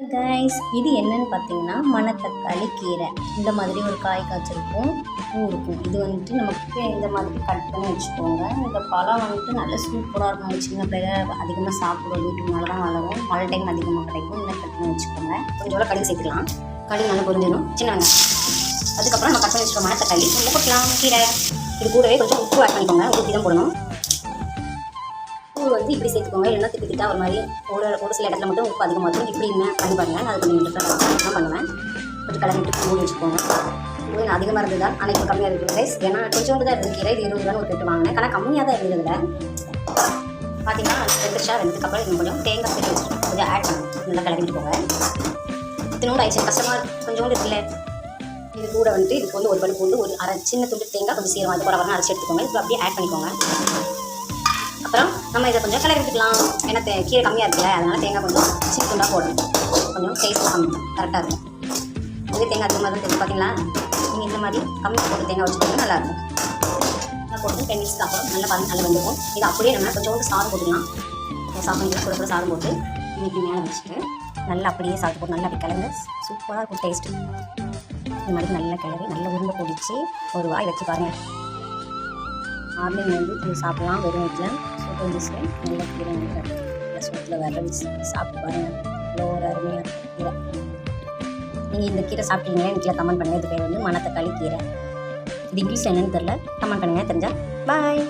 Guys, இது என்னன்னு பார்த்தீங்கன்னா மணத்தக்காளி கீரை. இந்த மாதிரி ஒரு காய் காய்ச்சிருக்கும், பூ இருக்கும். இது வந்துட்டு நமக்கு இந்த மாதிரி கட் பண்ணி வச்சுக்கோங்க. இந்த பழம் வந்துட்டு நல்ல சூப்பராக இருக்கும். சின்ன பிள்ளைங்க அதிகமாக சாப்பிடுவோம், வீட்டுக்கு மேலே தான் வளரும், மழை டைம் அதிகமாக கிடைக்கும். இந்த கட் பண்ணி வச்சுக்கோங்க. கொஞ்சம் கடுகு சேர்த்துக்கலாம். கடுகு நல்லா பொரிஞ்சிடும். சின்ன வெங்காயம், அதுக்கப்புறம் நம்ம கட் பண்ணி வச்சுக்கோ மணத்தக்காளி உள்ள போட்டுக்கலாம். கீரை இது கூடவே கொஞ்சம் உப்பு ஆட் பண்ணிக்கோங்க. உப்பு தான் போடணும். பூ வந்து இப்படி சேர்த்துக்கோங்க, இல்லைன்னா திட்டா ஒரு மாதிரி ஒரு சில இடத்துல மட்டும் உப்பு அதிகமாக இருக்கும். இப்படி என்ன பண்ணி பாருங்கள். நான் அது கொஞ்சம் டிஃப்ரெண்டாக தான் பண்ணுவேன். கொஞ்சம் கலந்துட்டு மூடி வச்சுக்கோங்க. இது அதிகமாக இருந்ததா ஆனால் இப்போ கம்மியாக இருக்குது ரைஸ். ஏன்னா கொஞ்சோண்டு தான் இருக்குது கீரை. இது 20 ரூபான்னு ஒரு பெட்டு வாங்கினேன். ஆனால் கம்மியாக தான் இருந்ததில்ல. பார்த்தீங்கன்னா வெந்துருச்சா வெந்ததுக்கப்புறம் இது கொஞ்சம் தேங்காய் சேர்த்து வச்சுருக்கோம். கொஞ்சம் ஆட் பண்ணணும். நல்லா கலந்துட்டுக்கோங்க. இத்தினோடு ஆயிடுச்சு. கஷ்டமாக கொஞ்சோண்டு இருக்குல்ல. இது கூட வந்துட்டு இதுக்கு வந்து ஒரு பல் பூண்டு, ஒரு அரை சின்ன துண்டு தேங்காய், கொஞ்சம் சீரகம், அது கூட அரைச்சி எடுத்துக்கோங்க. இப்போ அப்படியே ஆட் பண்ணிக்கோங்க. அப்புறம் நம்ம இதை கொஞ்சம் கிளறி விட்டுக்கலாம். ஏன்னா கீரை கம்மியாக இருக்குல்ல, அதனால் தேங்காய் கொஞ்சம் சின்ன துண்டாக போடணும். கொஞ்சம் டேஸ்ட் கம்மி கரெக்டாக இருக்கும். இதே தேங்காய் அதிகமாக தான் தெரியும். பார்த்தீங்களா, நீங்கள் இந்த மாதிரி கம்மியாக போட்டு தேங்காய் வச்சுக்கோங்க, நல்லாயிருக்கும். நல்லா போட்டு 10 மினிட்ஸ்க்கு அப்புறம் நல்லா நல்லா வந்துடும். இது அப்படியே நம்ம கொஞ்சோண்டு சாதம் போட்டுக்கலாம். சாப்பிட்டு கூட சாதம் போட்டு இப்படி மேலே வச்சுட்டு நல்லா அப்படியே சாப்பிட்டு போட்டு நல்லா அப்படி கிளங்க சூப்பராக இருக்கும் டேஸ்ட்டு. இது மாதிரி நல்லா கிளறி நல்லா உருண்டை பிடிச்சி ஒரு வாய் வச்சு பாருங்கள். மார்னிங் வந்து இது சாப்பிட்லாம் வெறும் வீட்டில் சூப்பர் இருந்துச்சு. நல்ல கீரை நல்ல சூட்டில் வர சாப்பிட்டு பாருங்கள். இவ்வளோ ஒரு அருமையாக கீரை. நீங்கள் இந்த கீரை சாப்பிட்டீங்களே வீட்டில் கமெண்ட் பண்ணுங்கள். இது பேர் வந்து மணத்தக்காளி கீரை. இது இங்கிலீஷில் என்னென்னு தெரில, கமெண்ட் பண்ணுங்கள் தெரிஞ்சால். பாய்.